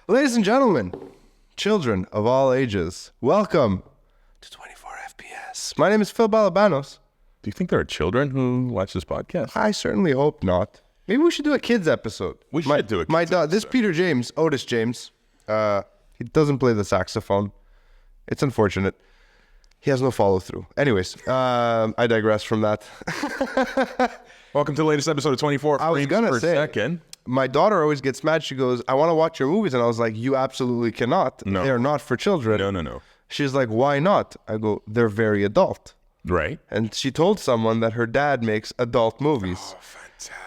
Ladies and gentlemen, children of all ages, welcome to 24 FPS. My name is Phil Balabanos. Do you think there are children who watch this podcast? I certainly hope not. Maybe we should do a kids episode. We should do a kids episode. This Peter James, Otis James, he doesn't play the saxophone. It's unfortunate. He has no follow through. Anyways, I digress from that. Welcome to the latest episode of 24 I was frames gonna per say, second. my daughter always gets mad. She goes, I want to watch your movies. And I was like, you absolutely cannot. No. They're not for children. No. She's like, why not? I go, they're very adult. Right. And she told someone that her dad makes adult movies.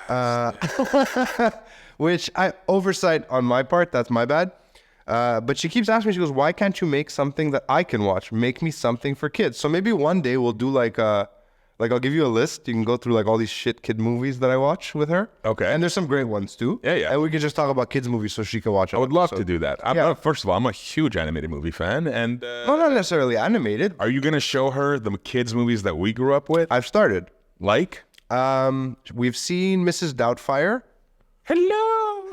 Oh, fantastic. Which oversight on my part, that's my bad. But she keeps asking me, she goes, why can't you make something that I can watch? Make me something for kids. So maybe one day we'll do like I'll give you a list. You can go through like all these shit kid movies that I watch with her. Okay. And there's some great ones too. Yeah. And we can just talk about kids movies so she can watch it. I would love to do that. First of all, I'm a huge animated movie fan. And No, not necessarily animated. are you going to show her the kids movies that we grew up with? I've started. Like? We've seen Mrs. Doubtfire. Hello,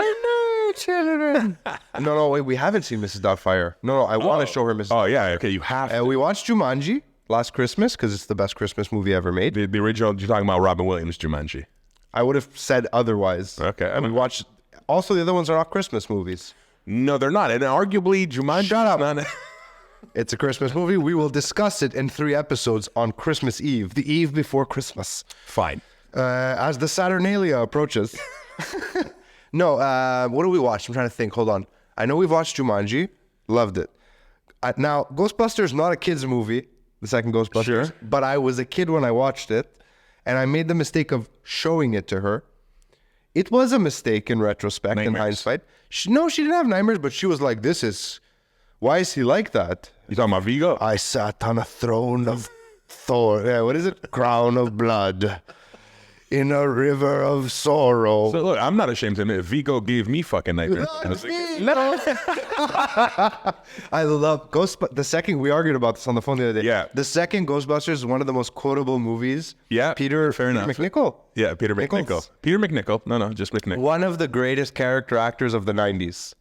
children. No, wait, we haven't seen Mrs. Doubtfire. No, I want to show her Mrs. Oh, yeah. Okay, you have to. We watched Jumanji last Christmas because it's the best Christmas movie ever made. The original, you're talking about Robin Williams, Jumanji. I would have said otherwise. Okay. We watched. Also, the other ones are not Christmas movies. No, they're not. And arguably, Jumanji. Shut up. Not It's a Christmas movie. We will discuss it in 3 episodes on Christmas Eve, the eve before Christmas. Fine. As the Saturnalia approaches. No, what do we watch? I'm trying to think. Hold on. I know we've watched Jumanji. Loved it. Now, Ghostbusters, not a kid's movie, the second Ghostbusters. Sure. But I was a kid when I watched it, and I made the mistake of showing it to her. It was a mistake in retrospect, in hindsight. She didn't have nightmares, but she was like, why is he like that? You talking about Vigo? I sat on a throne of thorn. Yeah, what is it? Crown of blood. In a river of sorrow. So look, I'm not ashamed to admit, Vigo gave me fucking nightmares. I was like, I love the second, we argued about this on the phone the other day. Yeah. The second Ghostbusters is one of the most quotable movies. Yeah, Peter fair enough. McNichol. Yeah, Peter McNichol. Peter McNichol. No, just McNichol. One of the greatest character actors of the 90s.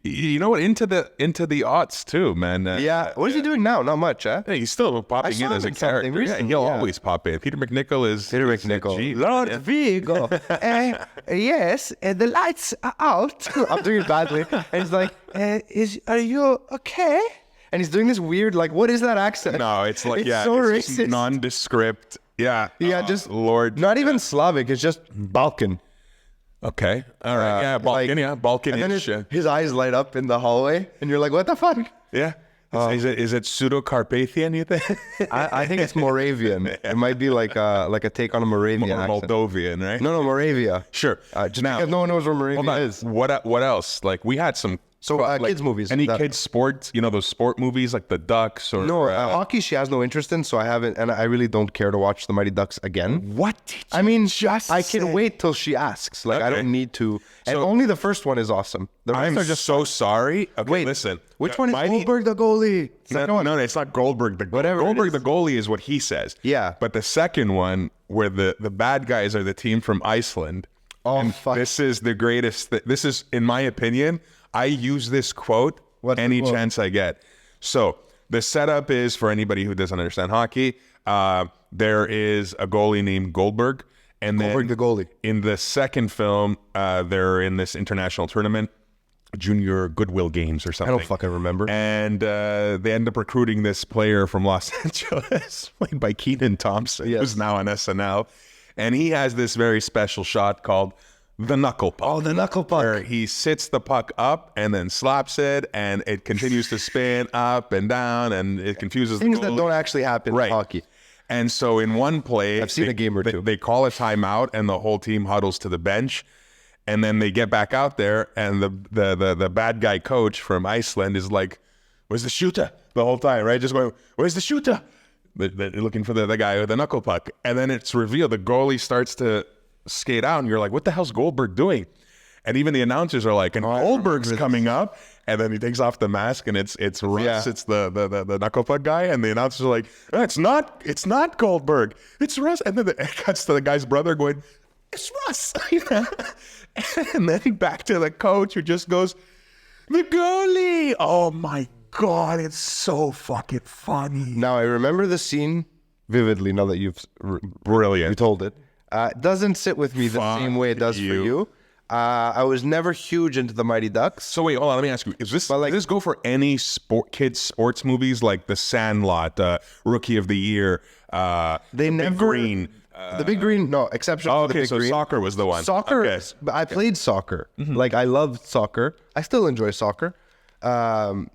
You know what? Into the aughts too, man. Yeah. What is he doing now? Not much, huh? Hey, he's still popping in as a character. Recently, He'll always pop in. Peter McNichol is Peter McNichol. G. Lord Vigo. Yes, the lights are out. I'm doing it badly. And he's like, are you okay? And he's doing this weird, like, what is that accent? No, it's like, it's so it's racist. Nondescript. Yeah. Yeah, just Lord. Not even Slavic. It's just Balkan. Okay. All right. Yeah, Balkan. Balkan. And then his eyes light up in the hallway, and you're like, what the fuck? Yeah. Is it pseudo-Carpathian, you think? I think it's Moravian. It might be like a take on a Moravian accent. Moldovan, right? No, Moravia. Sure. Just because no one knows where Moravia is. What else? Like, we had some... kids movies. Any kids sports, those sport movies like the Ducks or... No, hockey she has no interest in, so I haven't, and I really don't care to watch the Mighty Ducks again. What did you I can wait till she asks. Like, I don't need to. And So- only the first one is awesome. The rest I'm are just... so sorry. Okay, Wait, listen. Which one is Mighty- Goldberg the goalie? No, it's not Goldberg. Whatever it Goldberg is. the goalie is what he says. Yeah. But the second one, where the bad guys are the team from Iceland. Oh, fuck. This is the greatest. This is, in my opinion, I use this quote any chance I get. So the setup is, for anybody who doesn't understand hockey, there is a goalie named Goldberg. And Goldberg the goalie. In the second film, they're in this international tournament, Junior Goodwill Games or something. I don't fucking remember. And they end up recruiting this player from Los Angeles, played by Kenan Thompson, who's now on SNL. And he has this very special shot called the knuckle puck. Oh, the knuckle puck. Where he sits the puck up and then slaps it, and it continues to spin up and down, and it confuses Things the that don't actually happen in hockey. And so in one play, I've seen a game or two. They call a timeout, and the whole team huddles to the bench. And then they get back out there, and the bad guy coach from Iceland is like, "Where's the shooter?" The whole time, right? Just going, "Where's the shooter?" They're looking for the guy with the knuckle puck. And then it's revealed, the goalie starts to skate out, and you're like, what the hell's Goldberg doing? And even the announcers are like, and Goldberg's coming up. And then he takes off the mask, and it's Russ, it's the knuckle puck guy, and the announcers are like, it's not Goldberg, it's Russ. And then it cuts to the guy's brother going, it's Russ. And then back to the coach who just goes, the goalie. Oh my God, it's so fucking funny. Now I remember the scene vividly. Now that you've Brilliant. you told it, doesn't sit with me the same way it does for you. I was never huge into the Mighty Ducks. So wait, hold on. Let me ask you: Is this does this go for any kids sports movies like The Sandlot, Rookie of the Year, They never Green? The Big Green, no exception. Oh, to the okay, Big so Green. soccer was the one. Soccer. Okay. I played soccer. Like I loved soccer. I still enjoy soccer.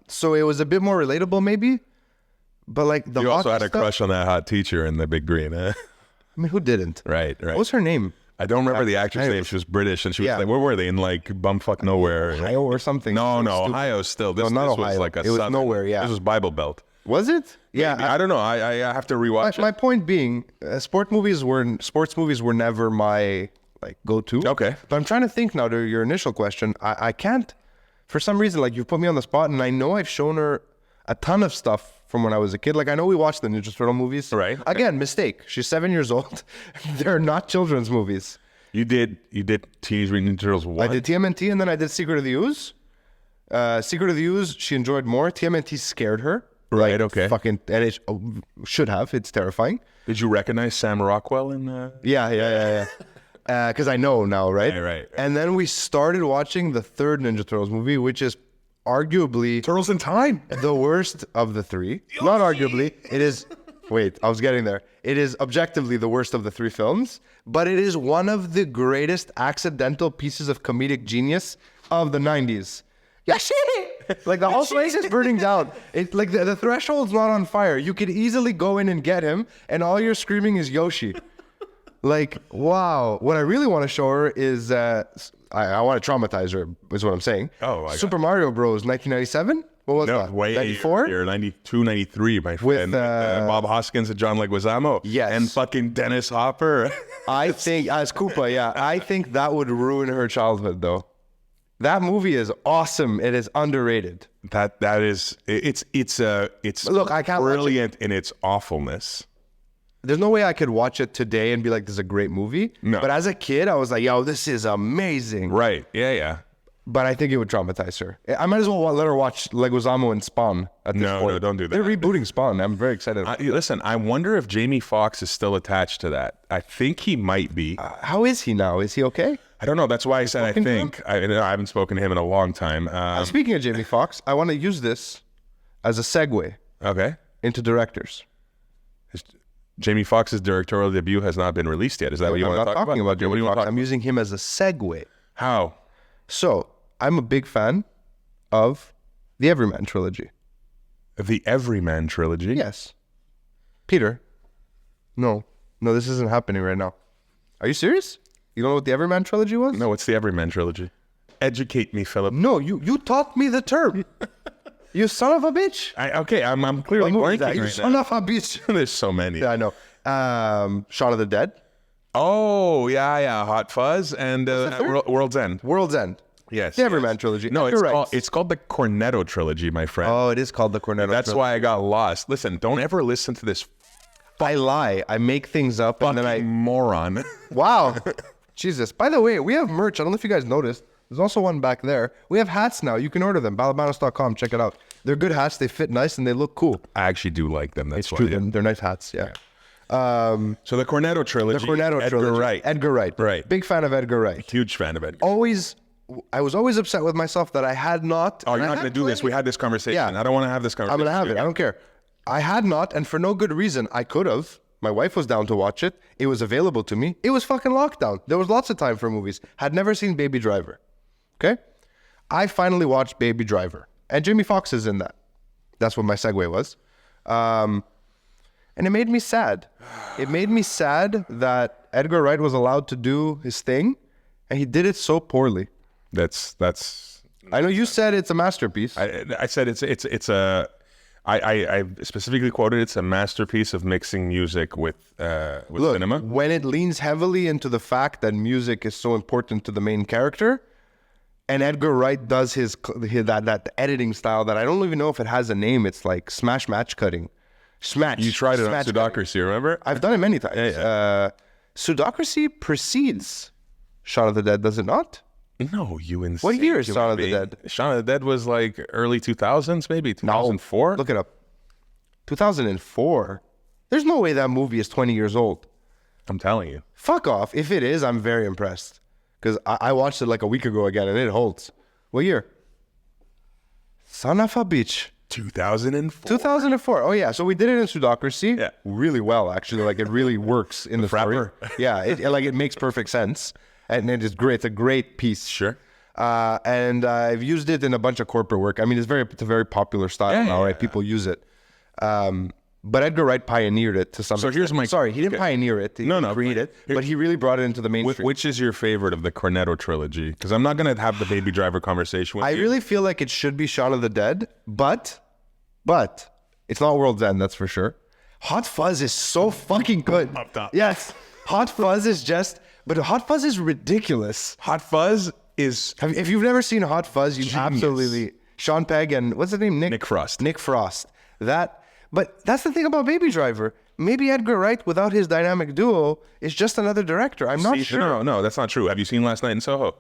So it was a bit more relatable, maybe. But like the You also hockey had a stuff, crush on that hot teacher in The Big Green, huh? I mean, who didn't? Right. What was her name? I don't remember the actress' name. She was British, and she was Yeah. like, where were they? In like bumfuck nowhere. Ohio or something? No, Stupid. Ohio still. This, not this was Ohio. like a It was southern- nowhere, yeah. This was Bible Belt. Was it? Yeah. I don't know. I have to rewatch My point being, sports movies were never my like go-to. Okay. But I'm trying to think now to your initial question. I can't, for some reason, like you put me on the spot, and I know I've shown her a ton of stuff from when I was a kid. Like I know we watched the Ninja Turtle movies. Right. Again, mistake. She's 7 years old. They're not children's movies. You did Teenage Mutant Ninja Turtles 1? I did TMNT, and then I did Secret of the Ooze. Secret of the Ooze, she enjoyed more. TMNT scared her. Right, okay. Fucking, and it should have. It's terrifying. Did you recognize Sam Rockwell in Yeah. Because I know now, right? Right. And then we started watching the third Ninja Turtles movie, which is arguably Turtles in Time? the worst of the three. Not arguably. It is. Wait, I was getting there. It is objectively the worst of the three films, but it is one of the greatest accidental pieces of comedic genius of the 90s. Yoshi! Like the whole place is burning down. It like the threshold's not on fire. You could easily go in and get him, and all you're screaming is Yoshi. Like, wow. What I really want to show her is I want to traumatize her, is what I'm saying. Oh, my Super Mario Bros. 1997? What was No, that? way 94? You're 92, 93, my friend. With, Bob Hoskins and John Leguizamo. Yes. And fucking Dennis Hopper. I think, as Koopa, yeah. I think that would ruin her childhood, though. That movie is awesome. It is underrated. that is it's Look, I can't watch it. brilliant in its awfulness. There's no way I could watch it today and be like, this is a great movie. No. But as a kid, I was like, yo, this is amazing. Right. Yeah. But I think it would traumatize her. I might as well let her watch Leguizamo and Spawn at this point. No, don't do that. They're rebooting Spawn. I'm very excited. Listen, I wonder if Jamie Foxx is still attached to that. I think he might be. How is he now? Is he okay? I don't know. That's why I said I think. I haven't spoken to him in a long time. Speaking of Jamie Foxx, I want to use this as a segue Okay. into directors. Jamie Foxx's directorial debut has not been released yet. Is that what you I'm want to not talk talking about Okay, what do Jamie you want Foxx. to talk I'm using him as a segue. How? So, I'm a big fan of the Everyman trilogy. The Everyman trilogy? Yes. Peter. No, this isn't happening right now. Are you serious? You don't know what the Everyman trilogy was? No, what's the Everyman trilogy? Educate me, Philip. No, you taught me the term. You son of a bitch. I'm clearly What movie is blanking that? You right son now. of a bitch. There's so many. Yeah, I know. Shaun of the Dead. Oh, yeah. Hot Fuzz and World's End. World's End. Yes. The Everyman trilogy. No, Edgar it's called the Cornetto trilogy, my friend. Oh, it is called the Cornetto That's trilogy. why I got lost. Listen, don't ever listen to this I lie. I make things up and then fucking moron. Wow. Jesus. By the way, we have merch. I don't know if you guys noticed. There's also one back there. We have hats now. You can order them. Balabanos.com. Check it out. They're good hats. They fit nice and they look cool. I actually do like them. That's It's why. true. yeah. They're nice hats. Yeah. So the Cornetto trilogy. The Cornetto Edgar trilogy. Wright. Edgar Wright. Right. Big fan of Edgar Wright. Huge fan of it. I was always upset with myself that I had not. Oh, you're and I not had going to do this. plenty- We had this conversation. Yeah. I don't want to have this I'm conversation. going to have it. I don't care. I had not, and for no good reason. I could have. My wife was down to watch it. It was available to me. It was fucking lockdown. There was lots of time for movies. Had never seen Baby Driver. Okay? I finally watched Baby Driver. And Jamie Foxx is in that. That's what my segue was. And it made me sad. It made me sad that Edgar Wright was allowed to do his thing, and he did it so poorly. That's. I know you said it's a masterpiece. I said it's a. I specifically quoted it's a masterpiece of mixing music with Look, cinema. when it leans heavily into the fact that music is so important to the main character, and Edgar Wright does his that editing style that I don't even know if it has a name. It's like match cutting. Smash. You tried it on smash Sudocracy, remember? I've done it many times. Yeah. Pseudocracy precedes Shaun of the Dead, does it not? No, you insane. What year is human Shaun of the being. Dead? Shaun of the Dead was like early 2000s, maybe 2004. Look it up. 2004. There's no way that movie is 20 years old. I'm telling you. Fuck off. If it is, I'm very impressed. Because I watched it like a week ago again, and it holds. What year? Son of a bitch. 2004. 2004. Oh, yeah. So we did it in Pseudocracy. Yeah. Really well, actually. Like, it really works in the story. Frapper. Yeah. It makes perfect sense. And it is great. It's a great piece. Sure. And I've used it in a bunch of corporate work. I mean, it's a very popular style now, right? People use it. But Edgar Wright pioneered it to some extent. here's my- Sorry, he didn't pioneer it. He didn't create it. But he really brought it into the mainstream. Which is your favorite of the Cornetto trilogy? Because I'm not going to have the Baby Driver conversation with I you. really feel like it should be Shaun of the Dead, but it's not World's End, that's for sure. Hot Fuzz is so fucking good. Up top. Yes. Hot Fuzz is but Hot Fuzz is ridiculous. Hot Fuzz is If you've never seen Hot Fuzz, you Genius. absolutely... Sean Pegg and what's his name? Nick Frost. Nick Frost. But that's the thing about Baby Driver. Maybe Edgar Wright, without his dynamic duo, is just another director. I'm not sure. No, that's not true. Have you seen Last Night in Soho?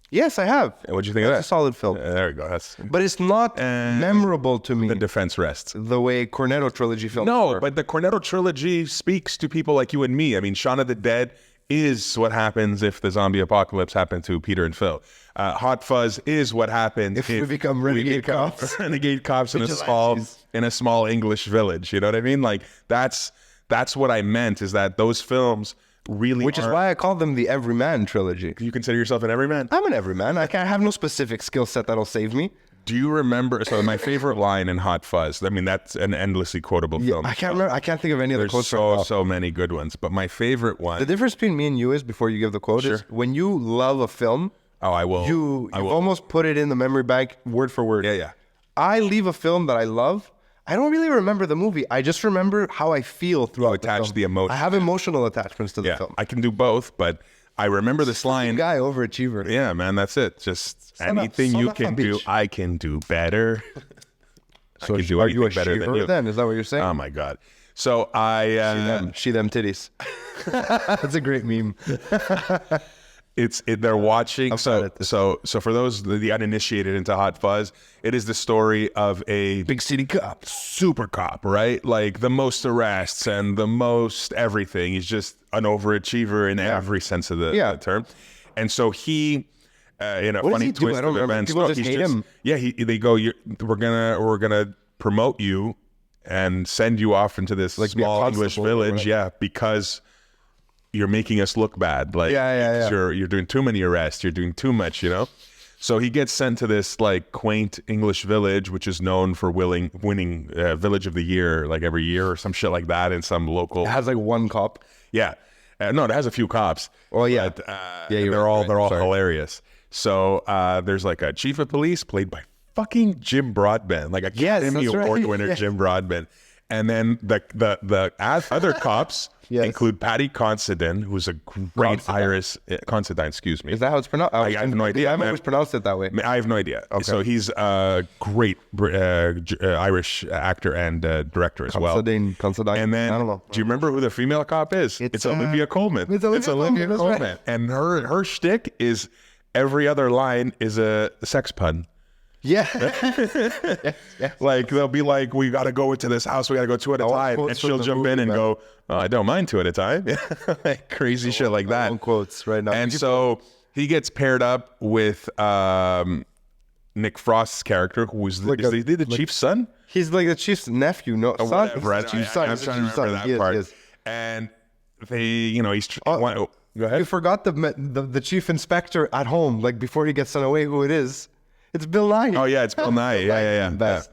Yes, I have. What'd you think of that? It's a solid film. There we go. That's But it's not memorable to me the defense rests. the way Cornetto trilogy films No, were. but the Cornetto trilogy speaks to people like you and me. I mean, Shaun of the Dead is what happens if the zombie apocalypse happened to Peter and Phil. Hot Fuzz is what happens If we become renegade cops. renegade cops in Vigilantes. a small English village. You know what I mean? Like that's what I meant. Is that those films really? Which is why I call them the Everyman trilogy. you consider yourself an everyman. I'm an everyman. I can't have no specific skill set that'll save me. Do you remember? So my favorite line in Hot Fuzz. I mean, that's an endlessly quotable film. I can't remember. I can't think of any other There's quotes right now. so many good ones, but my favorite one. The difference between me and you is, before you give the quote, is when you love a film, Oh, I will. you've I will. almost put it in the memory bank word for word. Yeah. I leave a film that I love. I don't really remember the movie. I just remember how I feel throughout attach film. the emotion. I have emotional attachments to the Yeah, film. I can do both, but I remember this line. Guy overachiever. Yeah, man, that's it. Just Son of- anything son you of a can do, bitch. I can do better. So I can do are you a anything better than shiver you. then? Is that what you're saying? Oh my god. So I She them titties. That's a great meme. they're watching. bad at So for those the uninitiated into Hot Fuzz, it is the story of a Big city cop. super cop, right? Like the most arrests and the most everything. He's just an overachiever in every sense of the term. And so he, in a What does funny he do? twist I don't of remember. events, People just he's hate him. Yeah, they go. We're gonna promote you and send you off into this be a small English constable, village. right? Yeah, because you're making us look bad. Like, Yeah. You're doing too many arrests. You're doing too much. You know. So he gets sent to this like quaint English village, which is known for winning Village of the Year like every year or some shit like that in some local. It has like one cop. Yeah, no, it has a few cops. Oh yeah. But, you're they're right, all right. they're all Sorry. hilarious. So there's like a chief of police played by fucking Jim Broadbent, like a Academy that's right. Award winner, Yeah. Jim Broadbent. And then the other cops Yes. include Paddy Considine, who's a great Irish Considine. Excuse me. Is that how it's pronounced? I have no idea, I've man. always pronounced it that way. I have no idea. So he's a great Irish actor and director as well. Considine. And then, I don't know. do you remember who the female cop is? It's Olivia Colman. it's Olivia Colman, that's right. And her shtick is every other line is a sex pun. Yeah. Like they'll be like, "We got to go into this house. We got to go two at a want time," quotes and from she'll the jump movie, in and man. go, oh, "I don't mind two at a time." Like crazy shit like that. Own quotes right now. And so he gets paired up with Nick Frost's character, who is Like is the chief's son. He's like the chief's nephew. No, son. Whatever. He's the chief's son. I'm He's the trying to chief's remember son. that He part. is. And they, he's. Go You ahead. forgot the chief inspector at home, like before he gets sent away, who it is. It's Bill Nye. Oh yeah, it's Bill Nye. Yeah. Best.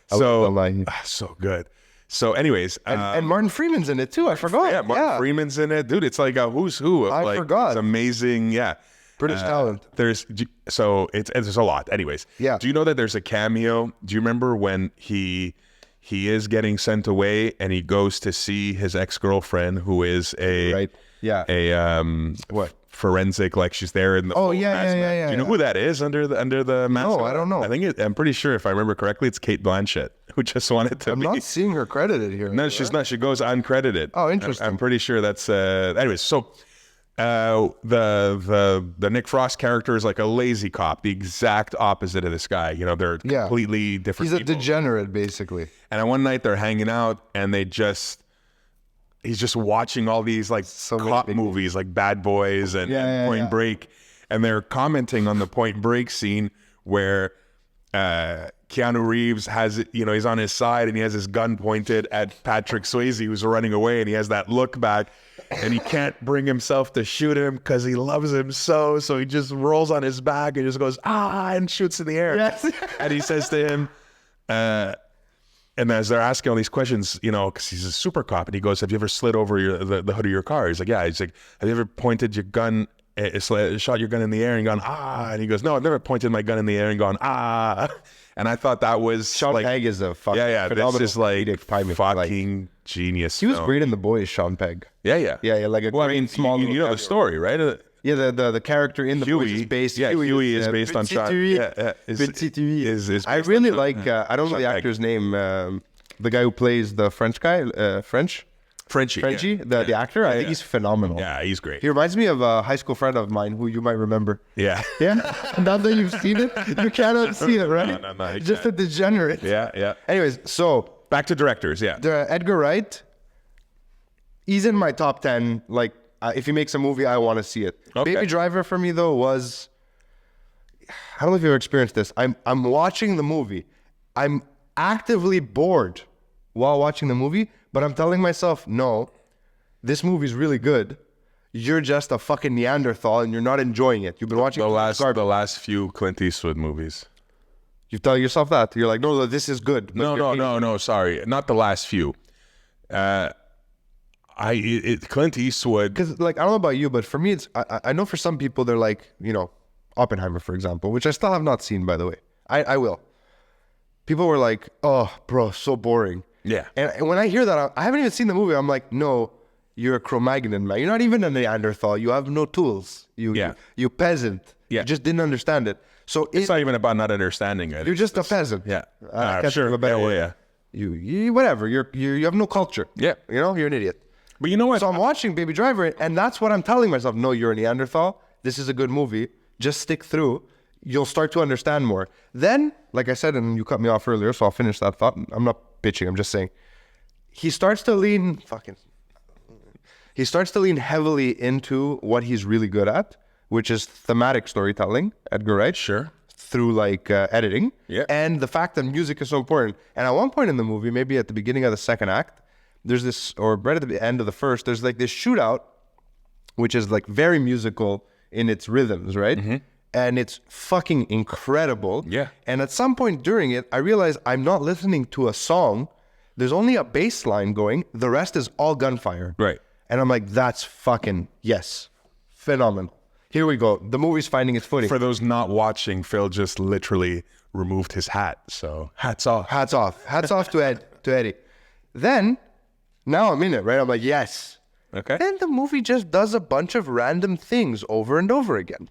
So Bill Nye. so good. So, anyways, And Martin Freeman's in it too. I forgot. yeah, Martin Freeman's in it, dude. It's like a who's who. Of I like, forgot. It's amazing. Yeah. British talent. There's there's a lot. Anyways, Yeah. Do you know that there's a cameo? Do you remember when he is getting sent away and he goes to see his ex-girlfriend who is a Right. Yeah. what forensic, like she's there in the Oh, full yeah, hazmat. yeah. Do you know who that is under the mask? No, I don't know. I think I'm pretty sure if I remember correctly, it's Kate Blanchett who just wanted to I'm be. not seeing her credited here. No, she's not. She goes uncredited. Oh, interesting. I'm pretty sure that's. Anyways, so The Nick Frost character is like a lazy cop, the exact opposite of this guy. You know, they're completely different. He's a people. degenerate, basically. And one night they're hanging out, and he's just watching all these like cop movies, like Bad Boys and Point Break, and they're commenting on the Point Break scene where Keanu Reeves has, he's on his side and he has his gun pointed at Patrick Swayze, who's running away, and he has that look back, and he can't bring himself to shoot him because he loves him so he just rolls on his back and just goes and shoots in the air. Yes. And he says to him, and as they're asking all these questions, because he's a super cop, and he goes, "Have you ever slid over the hood of your car?" He's like, "Yeah." He's like, "Have you ever pointed your gun, shot your gun in the air and gone And he goes, "No, I've never pointed my gun in the air and gone And I thought that was Sean Pegg is a fucking phenomenal. This is like fucking genius. He was great in The Boys, Sean Pegg. Yeah. Like a great small. You know the story, right? Yeah, the character in The Boys is based. Huey is based on Sean. I really like. I don't know the actor's name. The guy who plays the French guy, Frenchie, the actor. I think he's phenomenal. Yeah, he's great. He reminds me of a high school friend of mine who you might remember. Yeah. Now that you've seen it, you cannot see it, right? No. Just a degenerate. Yeah. Anyways, so back to directors. Yeah. Edgar Wright. He's in my top 10. Like, if he makes a movie, I want to see it. Okay. Baby Driver for me though was. I don't know if you've ever experienced this. I'm watching the movie. I'm actively bored while watching the movie, but I'm telling myself, no, this movie's really good. You're just a fucking Neanderthal and you're not enjoying it. You've been watching the last few Clint Eastwood movies. You tell yourself that. You're like, no, this is good. No, sorry. Not the last few. Clint Eastwood. Because, like, I don't know about you, but for me, it's, I know for some people, they're like, Oppenheimer, for example, which I still have not seen, by the way. I will. People were like, oh, bro, so boring. Yeah. And when I hear that, I haven't even seen the movie. I'm like, no, you're a Cro-Magnon, man. You're not even a Neanderthal. You have no tools. You peasant. Yeah. You just didn't understand it. So it's not even about not understanding it. You're just a peasant. Yeah. I can't sure. think of a better word. Yeah. You whatever. You have no culture. Yeah. You're an idiot. But you know what? So I'm watching Baby Driver, and that's what I'm telling myself. No, you're a Neanderthal. This is a good movie. Just stick through. You'll start to understand more. Then, like I said, and you cut me off earlier, so I'll finish that thought. I'm not bitching. I'm just saying. He starts to lean heavily into what he's really good at, which is thematic storytelling, Edgar Wright. Sure. Through like editing. Yeah. And the fact that music is so important. And at one point in the movie, maybe at the beginning of the second act, there's this, or right at the end of the first, there's like this shootout, which is like very musical in its rhythms, right? Mm-hmm. And it's fucking incredible. Yeah. And at some point during it, I realized I'm not listening to a song. There's only a bass line going. The rest is all gunfire. Right. And I'm like, that's fucking, yes, phenomenal. Here we go. The movie's finding its footing. For those not watching, Phil just literally removed his hat. So hats off. Hats off. Hats off to Eddie. Then, now I'm in it, right? I'm like, yes. Okay. Then the movie just does a bunch of random things over and over again.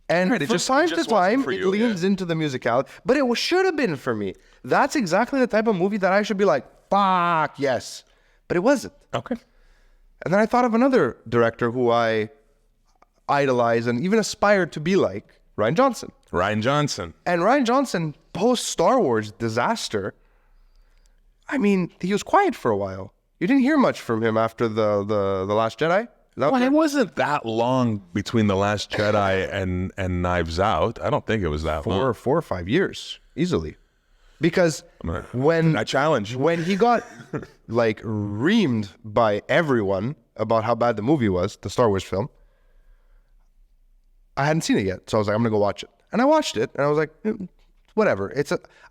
And right, from time to time, it leans into the musicality. But it should have been for me. That's exactly the type of movie that I should be like, fuck, yes. But it wasn't. Okay. And then I thought of another director who I idolize and even aspire to be like, Rian Johnson. And Rian Johnson, post-Star Wars disaster, I mean, he was quiet for a while. You didn't hear much from him after the Last Jedi? It wasn't that long between The Last Jedi and Knives Out. I don't think it was that long. 4 or 5 years, easily. Because I challenge. When he got like reamed by everyone about how bad the movie was, the Star Wars film, I hadn't seen it yet. So I was like, I'm going to go watch it. And I watched it and I was like, whatever.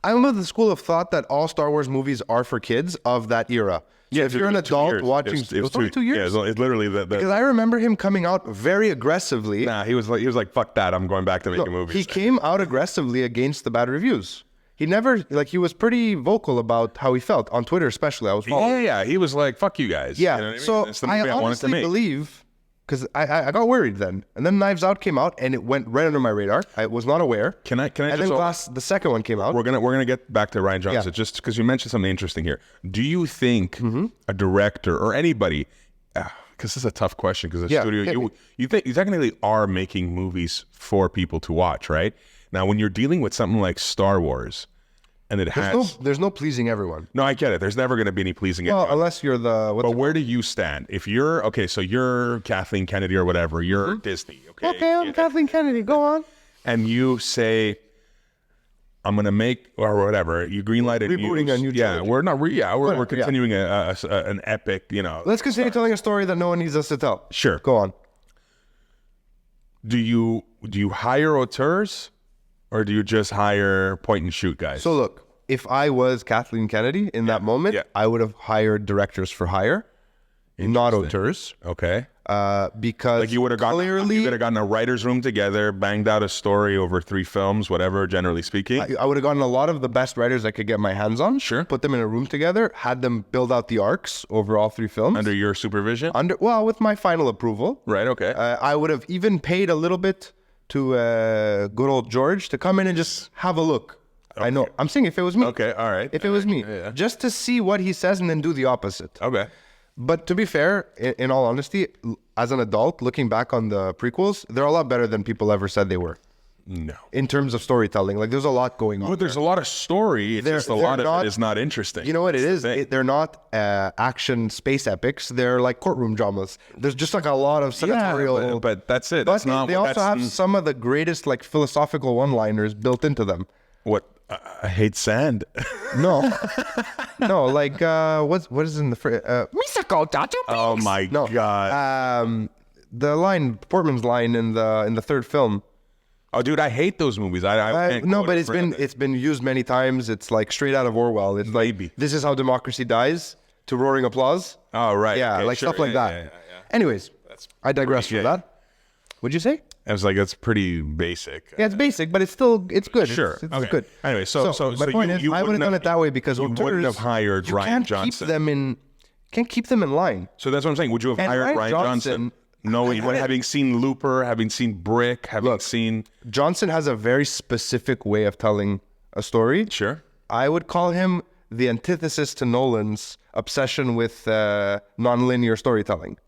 I'm of the school of thought that all Star Wars movies are for kids of that era. So if you're an adult watching, it was only 2 years. Yeah, it's literally because I remember him coming out very aggressively. Nah, he was like, fuck that. I'm going back to making movies. He came out aggressively against the bad reviews. He never, he was pretty vocal about how he felt on Twitter, especially. I was following. Yeah. He was like, fuck you guys. Yeah. You know what I mean? So It's the movie I honestly believe, because I got worried then. And then Knives Out came out and it went right under my radar. I was not aware. Can I and then the second one came out. We're gonna get back to Rian Johnson just because you mentioned something interesting here. Do you think a director or anybody, because this is a tough question because the Yeah, studio, hit me. you technically are making movies for people to watch, right? Now, when you're dealing with something like Star Wars, and it has There's no pleasing everyone. no, I get it. There's never going to be any pleasing. Well, everyone. unless you're the But where do you stand? If you're okay, so you're Kathleen Kennedy or whatever, you're Disney, okay? okay, I'm Kathleen Kennedy. Go on. And you say, I'm gonna make or whatever. You greenlight it. Rebooting a new yeah. trilogy. We're not. We're Whatever, continuing an epic. You know. Let's continue telling a story that no one needs us to tell. Sure. Go on. Do you hire auteurs, or do you just hire point and shoot guys? So look, if I was Kathleen Kennedy in that moment, yeah. I would have hired directors for hire, not auteurs, okay. because Like you would have gotten a writers' room together, banged out a story over 3 films, whatever. Generally speaking, I would have gotten a lot of the best writers I could get my hands on. Sure. Put them in a room together, had them build out the arcs over all 3 films. under your supervision. Well, with my final approval. Right. Okay. I would have even paid a little bit to good old George to come in and just have a look. I know. I'm saying if it was me. okay. All right. If it was me. Yeah. Just to see what he says and then do the opposite. Okay. But to be fair, in all honesty, as an adult, looking back on the prequels, they're a lot better than people ever said they were. No. In terms of storytelling. Like, there's a lot going on. But there's a lot of story. It's just a lot they're of it is not interesting. You know what it That's is? the thing. They're not action space epics. They're like courtroom dramas. There's just like a lot of senatorial. but that's it. But That's not. they also that's have some of the greatest like philosophical one-liners built into them. what I hate sand. No, no, like what is in the Misako Tacho? Oh my No, god. the line Portman's line in the 3rd film. Oh, dude, I hate those movies. I can't No, quote but it for nothing. it's been used many times. It's like straight out of Orwell. It's like Maybe. this is how democracy dies to roaring applause. Oh, right. Yeah, okay, like sure. stuff like Yeah, that. yeah, yeah, yeah. Anyways, I digress from yeah. that. What'd you say? I was like, that's pretty basic. Yeah, it's basic, but it's good. Sure. It's Okay. good. Anyway, so my point is, I would have done it that way because you wouldn't auteurs, have hired you Ryan can't Johnson. Can't keep them in line. So that's what I'm saying. Would you have And hired Ryan Ryan Johnson? Knowing I- having seen Looper, having seen Brick, having seen Johnson has a very specific way of telling a story. sure. I would call him the antithesis to Nolan's obsession with non-linear storytelling.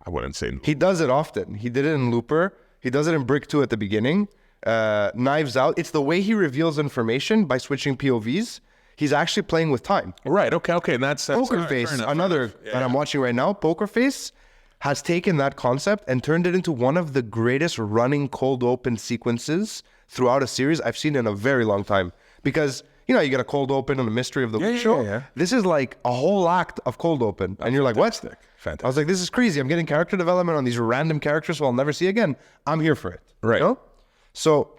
I wouldn't say He does it often. He did it in Looper. He does it in Brick 2 at the beginning. Knives Out. It's the way he reveals information by switching POVs. He's actually playing with time. right. Okay. And that's Poker all right, Face, fair enough, another fair enough. that I'm watching right now, Poker Face has taken that concept and turned it into one of the greatest running cold open sequences throughout a series I've seen in a very long time. Because, you know, you get a cold open on the Mystery of the Week show. yeah. This is like a whole act of cold open. And you're like, what? Fantastic. I was like, this is crazy. I'm getting character development on these random characters who I'll never see again. I'm here for it. Right. You know? So,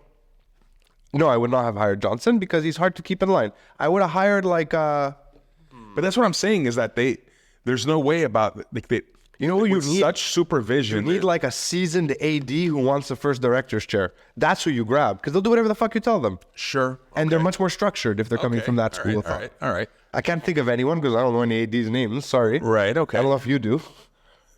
no, I would not have hired Johnson because he's hard to keep in line. I would have hired like... But that's what I'm saying is that there's no way about like they. You know what you with need? such supervision. You need like a seasoned AD who wants the first director's chair. That's who you grab because they'll do whatever the fuck you tell them. sure. And they're much more structured if they're coming Okay. from that All school right, of thought. All right. All right. I can't think of anyone because I don't know any AD's names. Sorry. Right. Okay. I don't know if you do.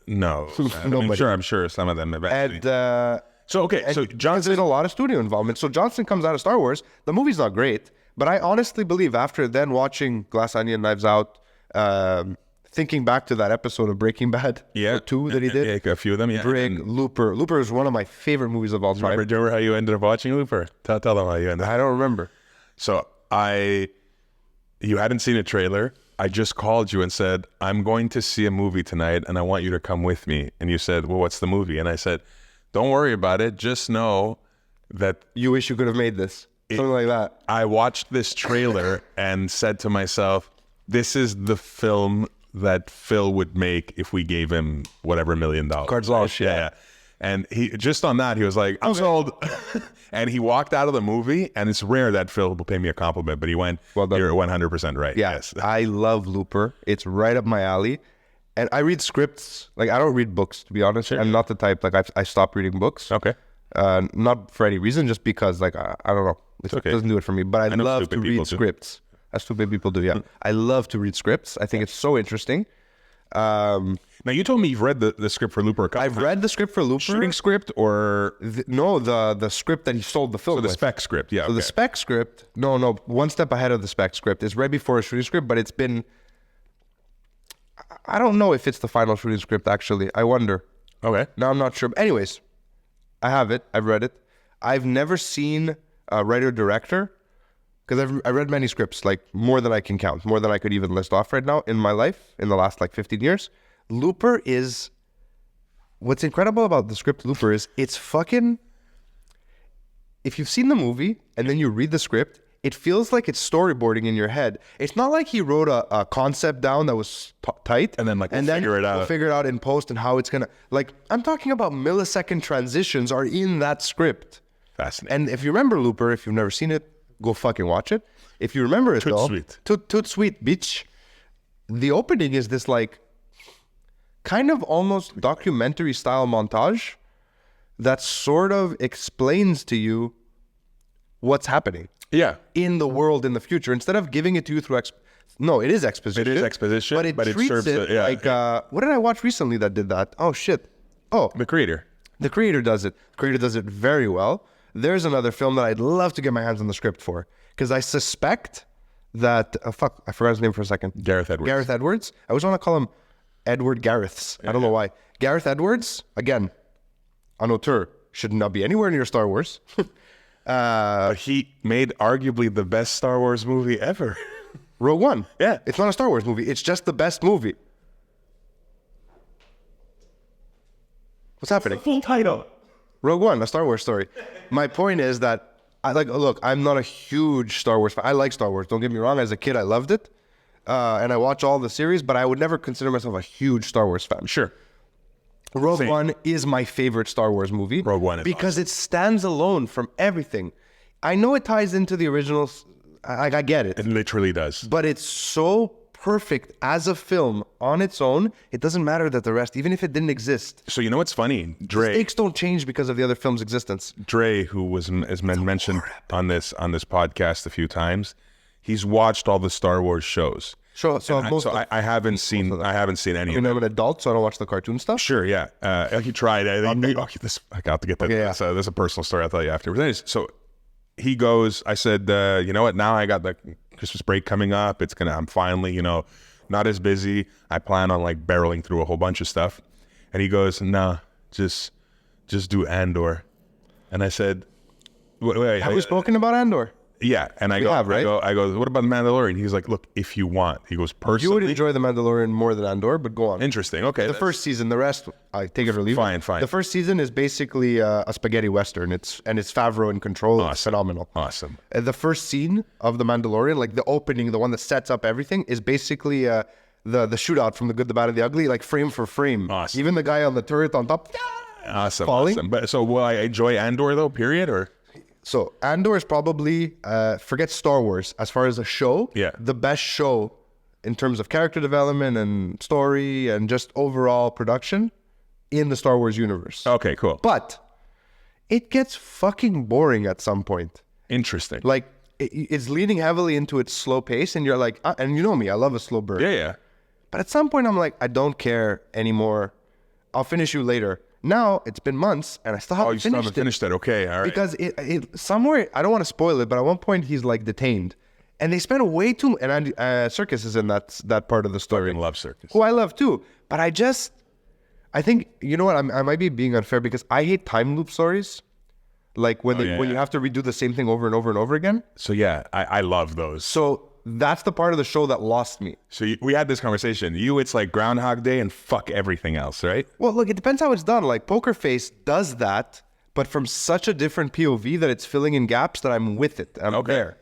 No. Nobody. I'm sure some of them eventually. And so Johnson Johnson. did a lot of studio involvement. So Johnson comes out of Star Wars. The movie's not great, but I honestly believe after then watching Glass Onion, Knives Out, thinking back to that episode of Breaking Bad, Yeah. or 2 that he did, Yeah, a few of them. Yeah. Brick, Looper. Looper is one of my favorite movies of all time. Remember how you ended up watching Looper? Tell them how you ended up. I don't remember. So you hadn't seen a trailer. I just called you and said, I'm going to see a movie tonight and I want you to come with me. And you said, well, what's the movie? And I said, don't worry about it. Just know that You wish you could have made this. Something like that. I watched this trailer and said to myself, this is the film that Phil would make if we gave him whatever $1 million. Cards lost, yeah. And he just on that, he was like, I'm sold. And he walked out of the movie, and it's rare that Phil will pay me a compliment, but he went, Well done. you're 100% right. Yeah, Yes. I love Looper. It's right up my alley. And I read scripts. Like, I don't read books, to be honest. I'm not the type, like, I stopped reading books. Okay. Not for any reason, just because, like, I don't know. It okay. doesn't do it for me. But I know love stupid to people read do. scripts. As stupid people do, yeah. I love to read scripts. I think it's so interesting. Now, you told me you've read the script for Looper a couple I've times. read the script for Looper. Shooting script or The script that he sold the film the with. spec script? Yeah. So the okay. spec script, no, one step ahead of the spec script. It's right before a shooting script, but it's been, I don't know if it's the final shooting script, actually. I wonder. Okay. No, I'm not sure. But anyways, I have it. I've read it. I've never seen a writer-director, because I read many scripts, like more than I can count, more than I could even list off right now in my life, in the last like 15 years. Looper is... What's incredible about the script Looper is it's fucking... If you've seen the movie and then you read the script, it feels like it's storyboarding in your head. It's not like he wrote a concept down that was tight. And then like, figure it out. We'll figure it out in post and how it's going to... Like, I'm talking about millisecond transitions are in that script. Fascinating. And if you remember Looper, if you've never seen it, go fucking watch it. If you remember it though... Sweet. Toot sweet, bitch. The opening is this like... kind of almost documentary style montage that sort of explains to you what's happening in the world in the future, instead of giving it to you through no, it is exposition. It is exposition, but it treats serves it like what did I watch recently that did that? Oh shit. Oh, the creator. The creator does it. The creator does it very well. There's another film that I'd love to get my hands on the script for, because I suspect that I forgot his name for a second. Gareth Edwards. I always want to call him Edward Gareths. I don't know why. Gareth Edwards, again, an auteur, should not be anywhere near Star Wars. But he made arguably the best Star Wars movie ever. Rogue One. Yeah. It's not a Star Wars movie. It's just the best movie. What's happening? Full title. Rogue One, a Star Wars story. My point is that, look, I'm not a huge Star Wars fan. I like Star Wars. Don't get me wrong. As a kid, I loved it. And I watch all the series, but I would never consider myself a huge Star Wars fan. Sure. Rogue Same. One is my favorite Star Wars movie. Rogue One is because it stands alone from everything. I know it ties into the originals. I get it. It literally does. But it's so perfect as a film on its own. It doesn't matter that the rest, even if it didn't exist. So you know what's funny? Dre, Stakes don't change because of the other film's existence. Dre, who has been mentioned on this podcast a few times, he's watched all the Star Wars shows. So I haven't seen any of I'm them. an adult, so I don't watch the cartoon stuff. Sure, yeah. He tried. I got to get that. Okay, yeah. So there's a personal story I'll tell you after. But anyways, so he goes. I said, you know what? Now I got the Christmas break coming up. I'm finally, not as busy. I plan on like barreling through a whole bunch of stuff. And he goes, nah, just do Andor. And I said, wait, Have we spoken about Andor? yeah. And I go, right? I go, what about the Mandalorian? He's like, look, if you want. He goes, personally. You would enjoy The Mandalorian more than Andor, but go on. Interesting. Okay. The first season, the rest, I take it or leave it. Fine. The first season is basically a spaghetti western. It's Favreau in control. It's phenomenal. Awesome. The first scene of The Mandalorian, like the opening, the one that sets up everything, is basically the shootout from The Good, the Bad, and the Ugly, like frame for frame. Awesome. Even the guy on the turret on top. Awesome. Falling. Awesome. But so will I enjoy Andor though? Period. Or So Andor is probably, forget Star Wars, as far as a show, the best show in terms of character development and story and just overall production in the Star Wars universe. okay, cool. But it gets fucking boring at some point. Interesting. Like, it's leaning heavily into its slow pace, and you're like, and you know me, I love a slow burn. Yeah. But at some point, I'm like, I don't care anymore. I'll finish you later. Now, it's been months, and I still haven't Oh, you still haven't finished it. Okay, all right. Because it somewhere, I don't want to spoil it, but at one point, he's like detained. And they spend way too, and Circus is in that part of the story. I love Circus. Who I love too. But I think, you know what, I might be being unfair because I hate time loop stories. Like when you have to redo the same thing over and over and over again. So yeah, I love those. So that's the part of the show that lost me. So we had this conversation. It's like Groundhog Day and fuck everything else, right? Well, look, it depends how it's done. Like Poker Face does that, but from such a different POV that it's filling in gaps that I'm with it. I'm there.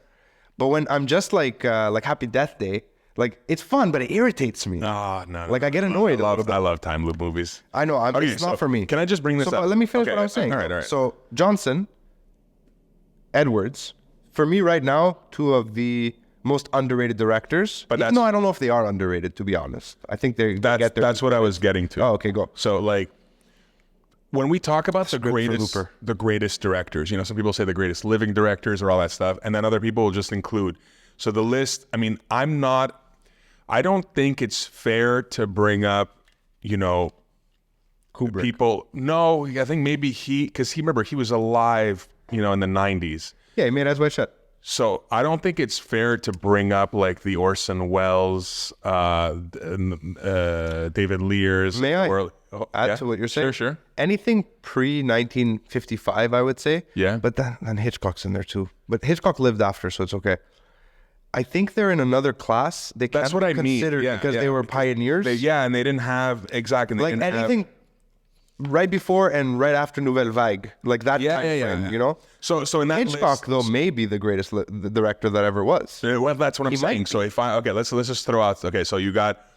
But when I'm just like Happy Death Day, like it's fun, but it irritates me. Oh, no. Like I get annoyed a little bit. I love time loop movies. I know. It's not for me. Can I just bring this up? Let me finish what I was saying. All right. So Johnson, Edwards, for me right now, two of the most underrated directors. But I don't know if they are underrated, to be honest. I think they get their... That's what I was getting to. Oh, okay, go. So like, when we talk about the greatest directors, some people say the greatest living directors or all that stuff, and then other people will just include. So the list, I mean, I don't think it's fair to bring up, Kubrick. people. No, I think maybe because remember, he was alive, in the 90s. Yeah, he made Eyes Wide Shut. So I don't think it's fair to bring up like the Orson Welles, David Lear's. May I add yeah? to what you're saying? Sure. Anything pre 1955, I would say. Yeah. But then Hitchcock's in there too. But Hitchcock lived after, so it's okay. I think they're in another class. They That's can't what be I mean. considered Yeah, because yeah. they were pioneers. And they didn't have exactly they Like didn't have- anything right before and right after Nouvelle Vague, like that time frame, you know. So in that Hitchcock though may be the greatest the director that ever was. well, that's what I'm He might saying. be. So if I let's just throw out. Okay, so you got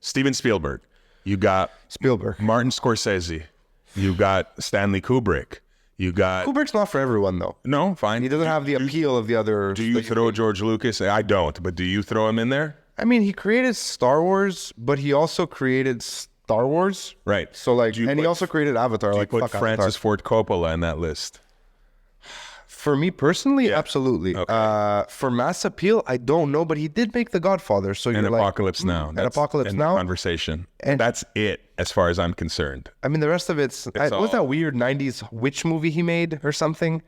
Steven Spielberg, you got Spielberg. Martin Scorsese, you got Stanley Kubrick, you got Kubrick's not for everyone though. no fine. He doesn't have the appeal of the other. Do you throw George Lucas? I don't, but do you throw him in there? I mean, he created Star Wars, but he also created Star Wars. Right. So like, Do you and he put- also created Avatar. Do you Like, put fuck Francis Avatar. Ford Coppola in that list? For me personally, absolutely. Okay. For mass appeal, I don't know, but he did make The Godfather. So And you're like, Apocalypse Now. and Apocalypse end of Now. Conversation. And- That's it, as far as I'm concerned. I mean, the rest of it's all- what's that weird '90s witch movie he made or something?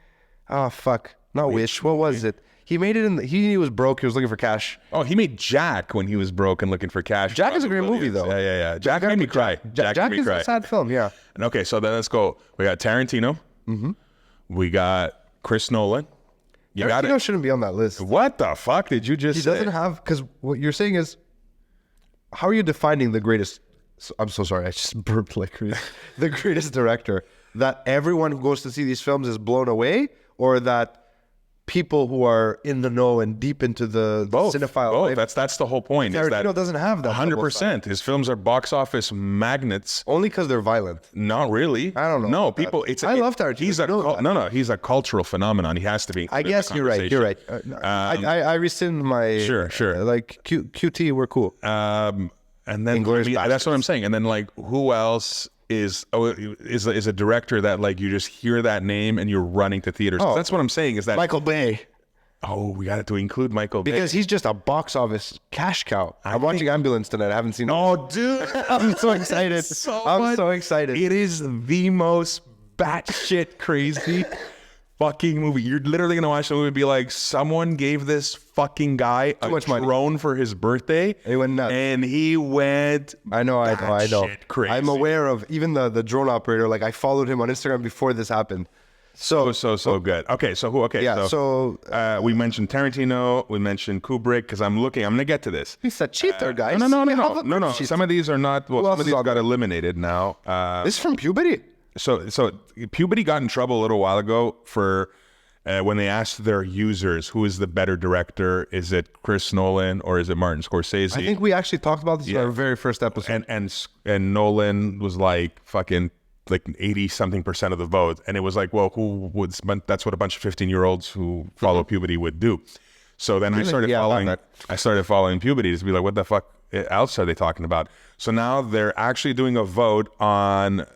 Oh fuck, not Wish. What was it? He made it in. He was broke. He was looking for cash. Oh, he made Jack when he was broke and looking for cash. Jack is a great movie, though. Yeah. Jack made me cry. Jack made me is cry. a sad film. Yeah. And okay, so then let's go. We got Tarantino. Mm-hmm. We got Chris Nolan. You got Tarantino it. shouldn't be on that list. What the fuck did you just He say? doesn't have because what you're saying is, how are you defining the greatest? I'm so sorry, I just burped like crazy. The greatest director that everyone who goes to see these films is blown away, or that people who are in the know and deep into the cinephile Both. life, That's the whole point. is Tarantino that doesn't have that. 100%. His films are box office magnets. Only because they're violent. Not really. I don't know No, about that. people. It's. I love Tarantino. He's You a know that. no. He's a cultural phenomenon. He has to be. I included in guess the you're right. You're right. conversation. I rescind my Sure. like QT, we're cool. And then Inglourious that's what I'm saying. And then like, who else is a director that like you just hear that name and you're running to theaters? Oh. That's what I'm saying. Is that Michael Bay, we got to include Michael Bay. because he's just a box office cash cow. I'm watching Ambulance tonight. I haven't seen it. Oh, dude, I'm so excited. I'm so excited. It is the most batshit crazy fucking movie. You're literally gonna watch the movie and be like, someone gave this fucking guy a much money. drone for his birthday. He went nuts. And he went. I know. batshit crazy. I'm aware of even the drone operator. Like I followed him on Instagram before this happened. So So good. Okay, so who? Okay, yeah. So we mentioned Tarantino. We mentioned Kubrick because I'm gonna get to this. he's a cheater, guys. No. Some of these are not. Well, Who some else of is these on got eliminated now. This is from puberty. So Puberty got in trouble a little while ago for when they asked their users who is the better director. Is it Chris Nolan or is it Martin Scorsese? I think we actually talked about this in our very first episode. and Nolan was like fucking like 80-something% of the vote, and it was like, well, who would? That's what a bunch of 15-year-olds who follow puberty would do. So then I started Yeah, I love following. that. I started following puberty to be like, what the fuck else are they talking about? So now they're actually doing a vote on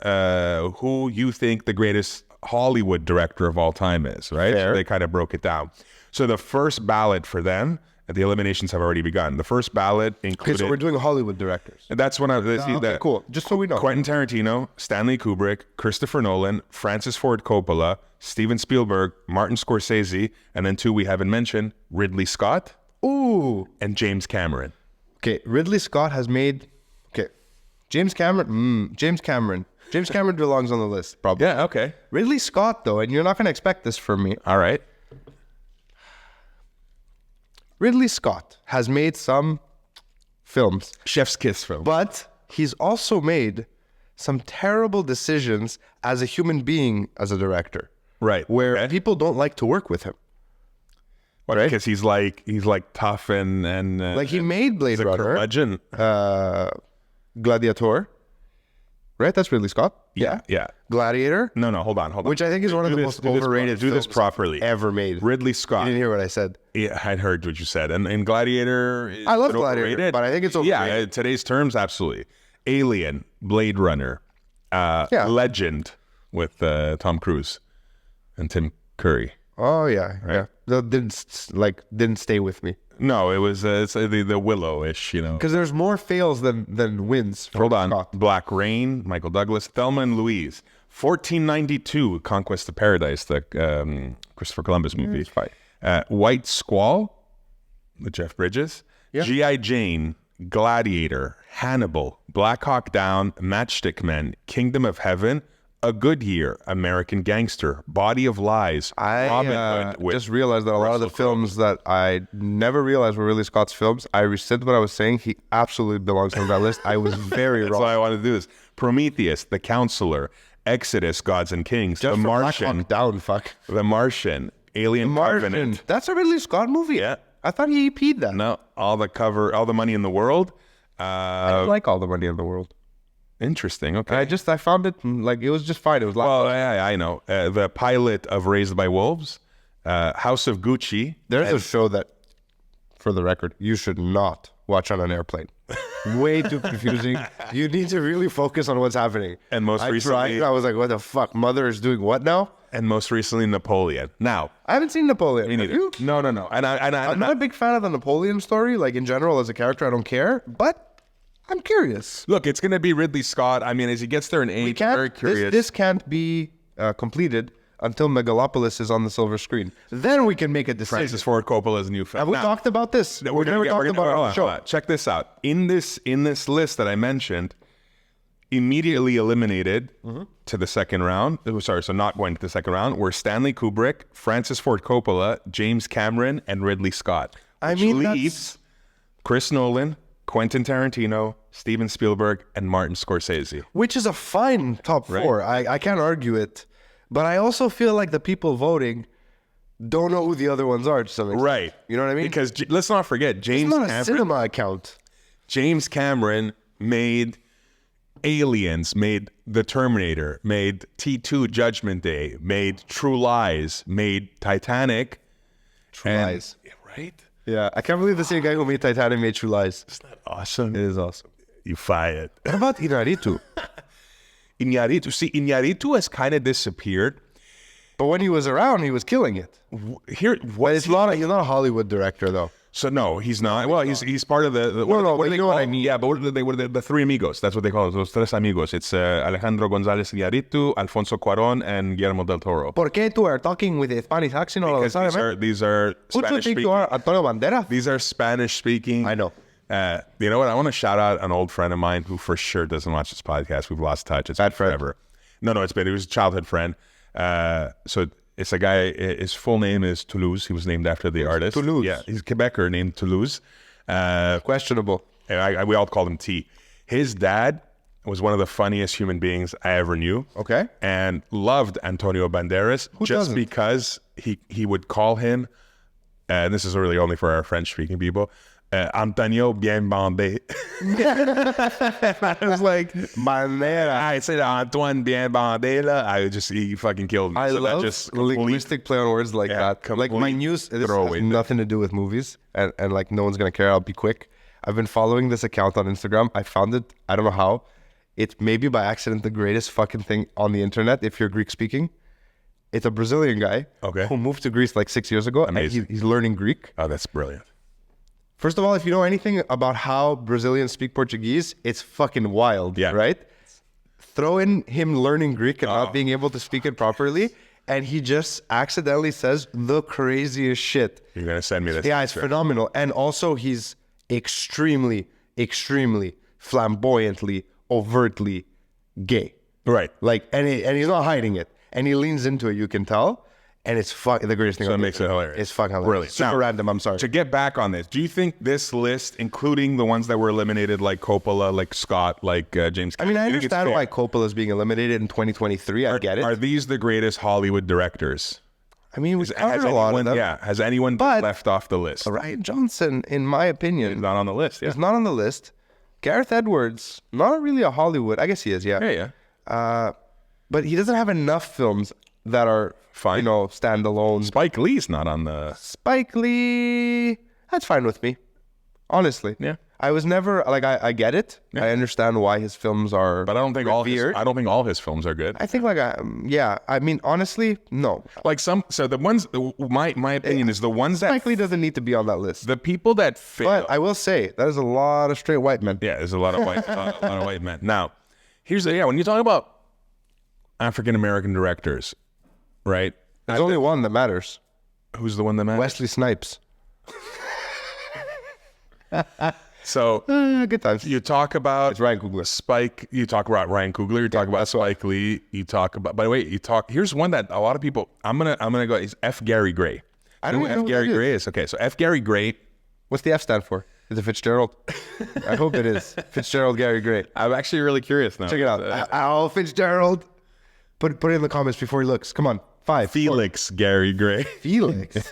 who you think the greatest Hollywood director of all time is. Right? Fair. So they kind of broke it down. So the first ballot for them, the eliminations have already begun. The first ballot Okay, included. so we're doing Hollywood directors. That's when I see Okay, that. cool. Just so we know. Quentin Tarantino, Stanley Kubrick, Christopher Nolan, Francis Ford Coppola, Steven Spielberg, Martin Scorsese, and then two we haven't mentioned, Ridley Scott Ooh. and James Cameron. Okay, Ridley Scott has made. Okay, James Cameron. James Cameron belongs on the list, probably. Yeah, okay. Ridley Scott, though, and you're not going to expect this from me. All right. Ridley Scott has made some films, Chef's Kiss film. but he's also made some terrible decisions as a human being, as a director, Right. where Okay. people don't like to work with him. Right? Because he's like tough and Like he made Blade he's a Runner, curmudgeon. Gladiator, right? That's Ridley Scott. Yeah. Gladiator, No, hold on. which I think is one of the most overrated Do this films properly. ever made. Ridley You Scott. didn't hear what I said. Yeah, I'd heard what you said. And Gladiator is I love it Gladiator, overrated? but I think it's Yeah, overrated. today's terms, absolutely. Alien, Blade Runner, Yeah. Legend with Tom Cruise and Tim Curry. Oh yeah. That didn't stay with me No, it was it's the Willow-ish, you know. because there's more fails than wins. for Hold on. Scott. Black Rain, Michael Douglas, Thelma and Louise, 1492, Conquest of Paradise, the Christopher Columbus movie. It's fine. White Squall with Jeff Bridges. Yeah. G.I. Jane, Gladiator, Hannibal, Black Hawk Down, Matchstick Men, Kingdom of Heaven, A Good Year, American Gangster, Body of Lies, Robin I Hood with just realized that a lot of the films that I never realized were really Scott's films, I rescind what I was saying. He absolutely belongs on that list. I was very That's wrong. why I wanted to do this. Prometheus, The Counselor, Exodus, Gods and Kings, Just The for Black Martian, Hawk Down, fuck. The Martian, Alien Covenant. That's a Ridley Scott movie. Yeah. I thought he EP'd that. No, all the money in the world. I like All the Money in the World. Interesting. Okay. I found it like it was just fine. It was Well, I know. The pilot of Raised by Wolves, House of Gucci. there's a show that, for the record, you should not watch on an airplane. Way too confusing. You need to really focus on what's happening. And most I recently- tried. I was like, what the fuck? Mother is doing what now? And most recently, Napoleon. Now, I haven't seen Napoleon. me Have neither. you? No. And I'm not a big fan of the Napoleon story. Like in general, as a character, I don't care. But I'm curious. look, it's going to be Ridley Scott. I mean, as he gets there in age, I'm very curious. This can't be completed until Megalopolis is on the silver screen. Then we can make a decision. Francis Ford Coppola's new film. Have we Now, talked about this? we're We've gonna never get- talked we're gonna- about it on hold the on, show. hold on. Check this out. In this list that I mentioned, immediately eliminated to the second round. Sorry, so not going to the second round were Stanley Kubrick, Francis Ford Coppola, James Cameron, and Ridley Scott. I Which mean, leaves Chris Nolan, Quentin Tarantino, Steven Spielberg, and Martin Scorsese. Which is a fine top four. I can't argue it. But I also feel like the people voting don't know who the other ones are to some extent. Right. You know what I mean? Because let's not forget, It's James not a Cameron. cinema account. James Cameron made Aliens, made The Terminator, made T2 Judgment Day, made True Lies, made Titanic. True and- Lies. Right? Yeah, I can't believe the same guy who made Titanic made True Lies. Isn't that awesome? It is awesome. You fired. What about Inarritu? Iñárritu. See, Iñárritu has kind of disappeared. But when he was around, he was killing it. Here, But what? he's not a Hollywood director, though. So no, he's not. Well, he's part of the No, what but do they you know what call I it? mean. Yeah, but what are the three amigos? That's what they call it. Those tres amigos. It's Alejandro González Iñárritu, Alfonso Cuarón, and Guillermo del Toro. ¿Por qué tú are talking with a Spanish accent all the Because time? these are Who do you Spanish think you speaking. are? Antonio Banderas? These are Spanish speaking. I know. You know what? I want to shout out an old friend of mine who for sure doesn't watch this podcast. We've lost touch. It's Bad been friend. forever. No, it's been. He was a childhood friend. So it's a guy. His full name is Toulouse. He was named after the artist. Toulouse. Yeah, he's a Quebecer named Toulouse. Questionable. And we all called him T. His dad was one of the funniest human beings I ever knew. Okay. And loved Antonio Banderas just doesn't? because he would call him, and this is really only for our French-speaking people, Antonio Bien Bandé. I was like, Bandera. I said Antoine Bien Bandé. He fucking killed me. I So that love just linguistic play on words like Yeah, that. Like my complete news, this throwaway has thing. nothing to do with movies, and like no one's gonna care. I'll be quick. I've been following this account on Instagram. I found it. I don't know how. It's maybe by accident the greatest fucking thing on the internet if you're Greek speaking. It's a Brazilian guy Okay. who moved to Greece like 6 years ago, Amazing. and he's learning Greek. Oh, that's brilliant. First of all, if you know anything about how Brazilians speak Portuguese, it's fucking wild, Yeah. right? Throw in him learning Greek and not being able to speak it properly, and he just accidentally says the craziest shit. You're gonna send me this. Yeah, it's phenomenal. And also, he's extremely, extremely flamboyantly, overtly gay. Right. Like, and he's not hiding it. And he leans into it, you can tell. And it's the greatest thing. So it on the makes it internet. hilarious. It's fucking hilarious. Brilliant. Super Now, random, I'm sorry. To get back on this, do you think this list, including the ones that were eliminated, like Coppola, like Scott, like James I mean, I do you think it's understand fair? why Coppola is being eliminated in 2023. I get it. Are these the greatest Hollywood directors? I mean, we Has covered a lot of anyone, them. yeah, has anyone But- left off the list? Ryan Johnson, in my opinion, Not on the list. Yeah. is not on the list. Gareth Edwards, not really a Hollywood. I guess he is, yeah. Yeah. But he doesn't have enough films that are, Fine. standalone. Spike Lee's not on the. Spike Lee, that's fine with me. Honestly. Yeah. I was never, like, I get it. Yeah. I understand why his films are But I don't think revered. I don't think all his films are good. I think, like, yeah. I mean, honestly, no. Like some. So the ones. My opinion is the ones that Spike Lee doesn't need to be on that list. the people that fail. But I will say, that is a lot of straight white men. Yeah, there's a lot of white, a lot of white men. Now, here's the when you talk about African American directors, right? There's only one that matters. Who's the one that matters? Wesley Snipes. So Good times. you talk about It's Ryan Coogler. Spike. You talk about Ryan Coogler. You talk about Spike Lee. You talk about. By the way, you talk. Here's one that a lot of people. I'm gonna go. Is F. Gary Gray. I don't know even who know F. who Gary that is. Gray is. Okay, so F. Gary Gray. What's the F stand for? Is it Fitzgerald? I hope it is. Fitzgerald Gary Gray. I'm actually really curious now. Check it out. Al Fitzgerald. Put it in the comments before he looks. Come on. 5. Felix Gary Gray. Felix.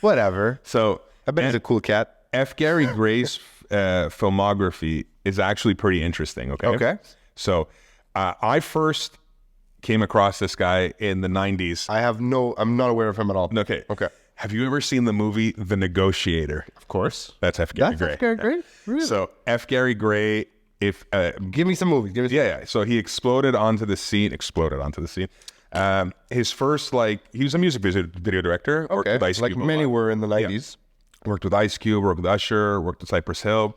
Whatever. So I bet he's a cool cat. F. Gary Gray's filmography is actually pretty interesting. Okay. Okay. So I first came across this guy in the 90s. I'm not aware of him at all. Okay. Okay. Have you ever seen the movie The Negotiator? Of course. That's F. Gary Gray. That's Gary Gray? Really? So F. Gary Gray, if Give me some movies. Give me some. yeah. So he exploded onto the scene. His first he was a music video director. Worked with Ice Like Cube a many lot. were in the 90s. Worked with Ice Cube. Worked with Usher. Worked with Cypress Hill.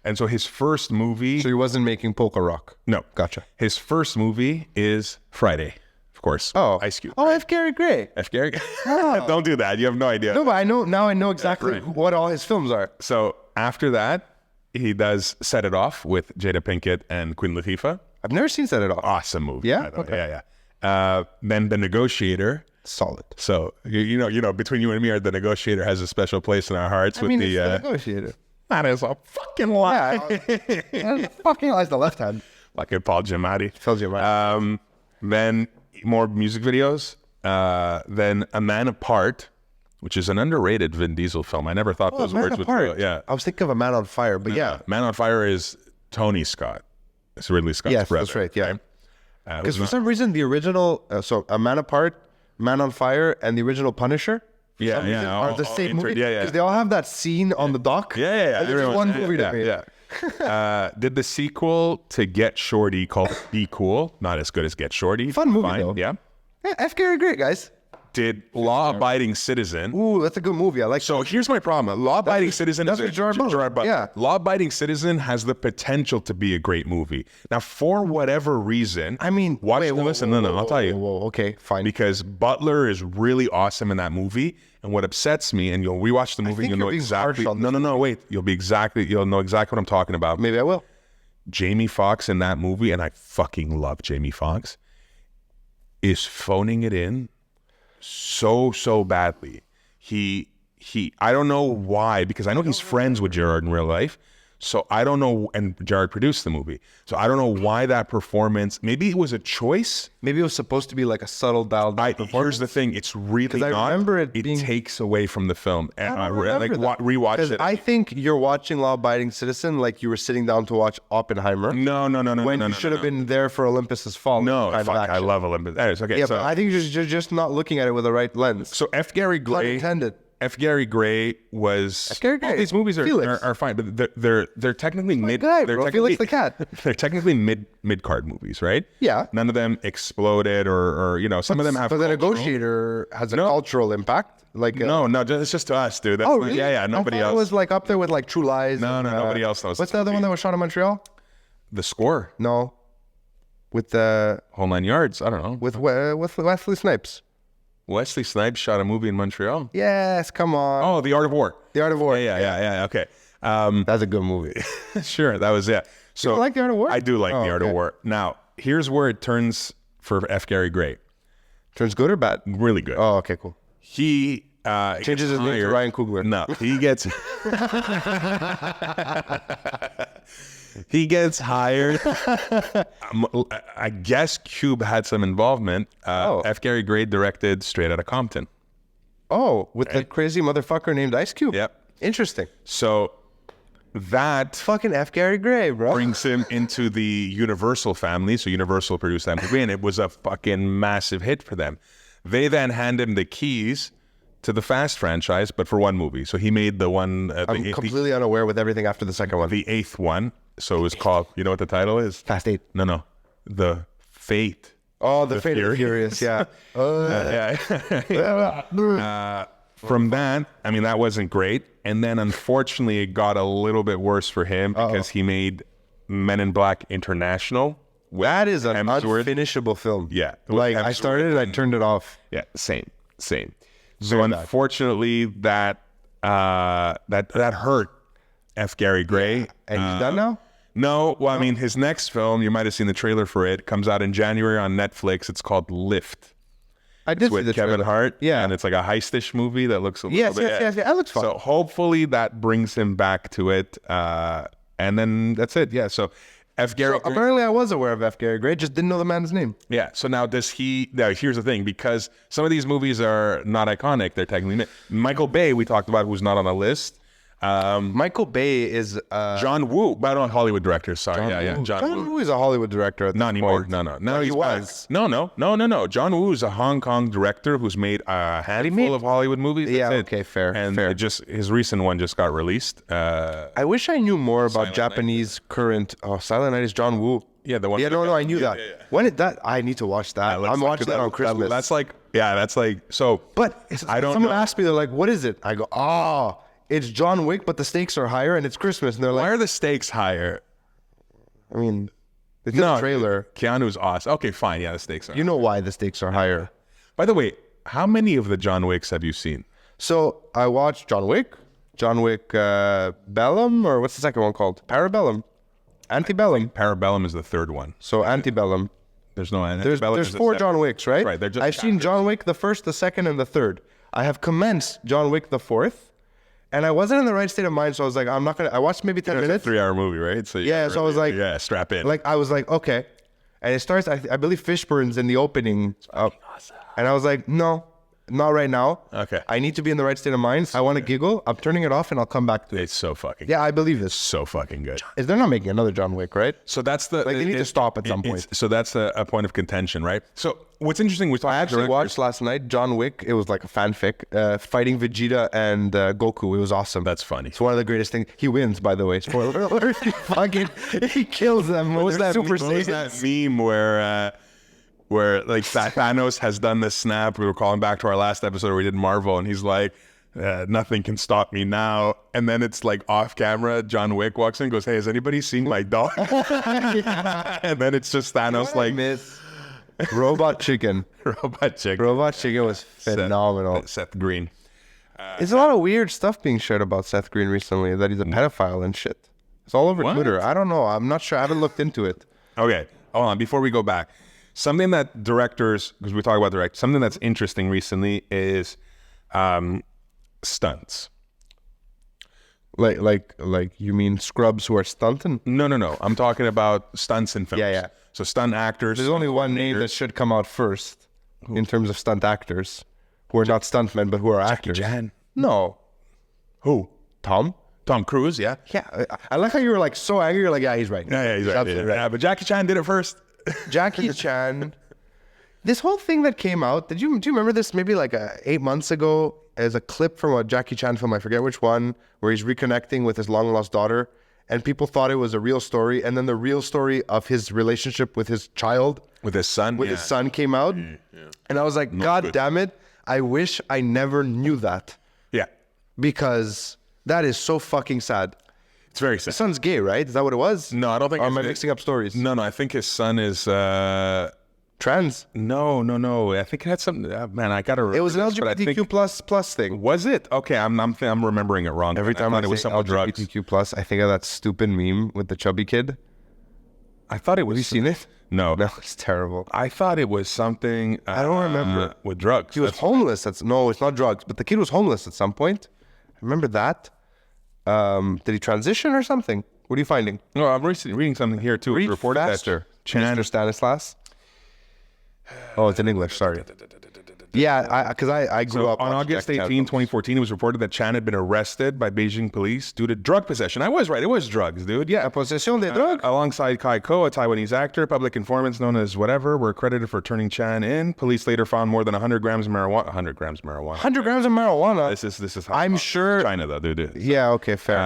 And so his first movie. So he wasn't making polka rock. No, Gotcha. his first movie is Friday, of course. Oh. Ice Cube. Oh, F. Gary Gray. F. Gary. Don't do that. You have no idea. No, but I know exactly what all his films are. So after that, he does Set It Off with Jada Pinkett and Queen Latifah. I've never seen Set It Off. Awesome movie. Yeah? by the way. Okay. Yeah. Then The Negotiator. Solid. So you know, between you and me, The Negotiator has a special place in our hearts. I mean, it's the negotiator. That is a fucking lie. Yeah, fucking lies the left hand. Fucking Paul Giamatti. Tells you right. Then more music videos. Then A Man Apart, which is an underrated Vin Diesel film. I never thought those Man words would Apart. Yeah. I was thinking of A Man on Fire, but yeah. Man on Fire is Tony Scott. It's Ridley Scott's Yes, brother. that's right. Yeah. Because who's for some reason, the original, so A Man Apart, Man on Fire, and the original Punisher Yeah, some reason yeah. are the same movie. Yeah, yeah. Because they all have that scene on the dock. Yeah, yeah, yeah. And there's one movie to me. Yeah. Did the sequel to Get Shorty called Be Cool? Not as good as Get Shorty. Fun movie, Fine, though. Yeah. Yeah, F. Gary Gray, guys. Did Law Abiding Citizen. Ooh, that's a good movie. I like So here's my problem. Law Abiding Citizen that's is with Gerard Butler. Yeah. Law Abiding Citizen has the potential to be a great movie. Now, for whatever reason, I mean, watch wait, listen. No, I'll tell you. Whoa, okay, fine. Because Butler is really awesome in that movie. And what upsets me, and you'll rewatch the movie, think and you'll know you're being harsh exactly. on this No, wait. You'll know exactly what I'm talking about. Maybe I will. Jamie Foxx in that movie, and I fucking love Jamie Foxx, is phoning it in so badly. He I don't know why, because I know he's friends with Gerard in real life. So I don't know, and Gerard produced the movie. So I don't know why that performance, maybe it was a choice. Maybe it was supposed to be like a subtle dialed down performance. Here's the thing, it's really I not. remember it it being- takes away from the film. And I remember that. rewatched Because it. I think you're watching Law Abiding Citizen like you were sitting down to watch Oppenheimer. No. When you should have been there for Olympus's Fall. No, kind of fuck, I action. love Olympus. Anyways, okay, Yeah, so, but I think you're just not looking at it with the right lens. so F. Gary Pun Gray. intended. F. Gary Gray was. F. Gary Gray. All these movies Felix. are fine, but they're technically mid. guy, they're bro. technically, Felix the cat. They're technically mid card movies, right? Yeah. None of them exploded, or some of them have. But the cultural- Negotiator has a cultural impact. Like No, it's just to us, dude. That's Oh, not- really? Yeah. Nobody I thought else. It was like up there with like True Lies. No, and, nobody else knows. What's the other one that was shot in Montreal? The Score, No, with the Whole 9 yards. I don't know. with Wesley Snipes. Wesley Snipes shot a movie in Montreal. Yes, come on. Oh, The Art of War. The Art of War. Yeah. Okay. That's a good movie. Sure, that was it. So You like The Art of War? I do like Oh, The Art okay. of War. Now, here's where it turns for F. Gary Gray. Turns good or bad? Really good. Oh, okay, cool. He Changes his name to Ryan Coogler. No, he gets he gets hired. I guess Cube had some involvement. F. Gary Gray directed Straight Outta Compton. Oh, with the crazy motherfucker named Ice Cube. Yep. Interesting. So that Fucking F. Gary Gray, bro. brings him into the Universal family. So Universal produced that movie, and it was a fucking massive hit for them. They then hand him the keys to the Fast franchise, but for one movie. So he made the one, I'm completely unaware with everything after the second one. the eighth one. So it was called, you know what the title is? Fast 8. No. The Fate. Oh, the Fate of the Furious. Furious, yeah. From that, I mean, that wasn't great. And then unfortunately, it got a little bit worse for him because he made Men in Black International. That is an Hemsworth. unfinishable film. Yeah. Like, I Hemsworth started it, I turned it off. Yeah, same. So Very bad. unfortunately, that hurt F. Gary Gray. And he's done now? No, well, I mean, his next film, you might have seen the trailer for it, comes out in January on Netflix. It's called Lift. I did see With the Kevin trailer. Hart. Yeah. And it's like a heistish movie that looks a little bit. Yes. That looks fun. So hopefully that brings him back to it. And then that's it. Yeah. So F. Gary Gray. Apparently I was aware of F. Gary Gray, just didn't know the man's name. Yeah. So now here's the thing, because some of these movies are not iconic. They're technically Michael Bay, we talked about, who's not on the list. Michael Bay is... John Woo, but not Hollywood director. Sorry. John Woo is a Hollywood director at Not this anymore. point. No. he He's was. back. No. John Woo is a Hong Kong director who's made a handful of Hollywood movies. Yeah, That's it. okay, fair, And fair. his recent one just got released. I wish I knew more about Silent Japanese current... Oh, Silent Night is John Woo. Yeah, the one. Yeah, no, I knew that. When did that... I need to watch that. I'm watching that on Christmas. That's like so. But I don't someone know. asked me, they're like, what is it? I go, it's John Wick, but the stakes are higher and it's Christmas. And they're Why like, are the stakes higher? I mean, it's just a trailer. Keanu's awesome. Okay, fine. Yeah, the stakes are. You know why the stakes are higher. By the way, how many of the John Wicks have you seen? So I watched John Wick Bellum, or what's the second one called? Parabellum. Antebellum. Parabellum is the third one. So Antebellum. There's no. There's Antebellum 4 John Wicks, right? Right, they're just I've seen chapters. John Wick the first, the second, and the third. I have commenced John Wick the fourth, and I wasn't in the right state of mind, so I was like, I'm not gonna. I watched maybe 10 It's a minutes. 3-hour movie, right? So Yeah, so I was like, yeah, strap in. Like I was like, okay, and it starts. I believe Fishburne's in the opening, and I was like, no, not right now. Okay. I need to be in the right state of mind. I want to giggle. I'm turning it off, and I'll come back to it. It's so fucking. Yeah, I believe this. So fucking good. Is they're not making another John Wick, right? So that's the Like, they need to stop at some point. So that's a point of contention, right? So what's interesting, we talked. I actually watched last night John Wick. It was like a fanfic, fighting Vegeta and Goku. It was awesome. That's funny. It's one of the greatest things. He wins, by the way. Spoiler alert. He kills them. What was that? Super What was Saiyans. that meme where like Thanos has done this snap? We were calling back to our last episode where we did Marvel, and he's like, "Nothing can stop me now." And then it's like off camera, John Wick walks in, and goes, "Hey, has anybody seen my dog?" And then it's just Thanos like Miss Robot Chicken. robot chick. Robot Chicken was phenomenal. Seth Green. There's a lot of weird stuff being shared about Seth Green recently, that he's a pedophile and shit. It's all over What? Twitter. I don't know. I'm not sure. I haven't looked into it. Okay, hold on. Before we go back, something that directors, because we talk about direct, something that's interesting recently is stunts. Like you mean scrubs who are stunting? No. I'm talking about stunts in films. Yeah. So stunt actors. There's only one name that should come out first in terms of stunt actors, who are not stuntmen but who are actors. Chan. No, Who? Tom. Tom Cruise. Yeah. Yeah, I like how you were like so angry. You're like, yeah, he's right. Yeah, he's right. Absolutely Yeah, but Jackie Chan did it first. Jackie Chan. This whole thing that came out, do you remember this maybe like 8 months ago as a clip from a Jackie Chan film, I forget which one, where he's reconnecting with his long lost daughter, and people thought it was a real story, and then the real story of his relationship with his child, With his son. with his son came out, and I was like, God damn it, I wish I never knew that, Yeah. because that is so fucking sad. It's very His sad. son's gay, right? Is that what it was? No, I don't think. Or am I it's- mixing up stories? No, I think his son is. Trans. No. I think it had something. Man, I gotta. It was an remember this, but I think- LGBTQ plus thing. Was it? Okay, I'm remembering it wrong. Every time I thought it was say some with drugs. LGBTQ plus, I think of that stupid meme with the chubby kid. I thought it was. Have you seen it? No. No, it's terrible. I thought it was something. I don't remember. With drugs. He was homeless. No, it's not drugs, but the kid was homeless at some point. I remember that. Did he transition or something? What are you finding? No, I'm reading something here too. Read Reported faster, that Chan. Mr. Stanislas. Oh, it's in English. Sorry. Yeah, because I grew up On watching August Jackie Chan 18, films. 2014, it was reported that Chan had been arrested by Beijing police due to drug possession. I was right. It was drugs, dude. Yeah. Possession de drogue. Alongside Kai Ko, a Taiwanese actor, public informants known as whatever, were credited for turning Chan in. Police later found more than 100 grams of marijuana. 100 grams of marijuana. 100 grams of marijuana. This is I'm sure. China though, dude. Yeah. Okay. Fair.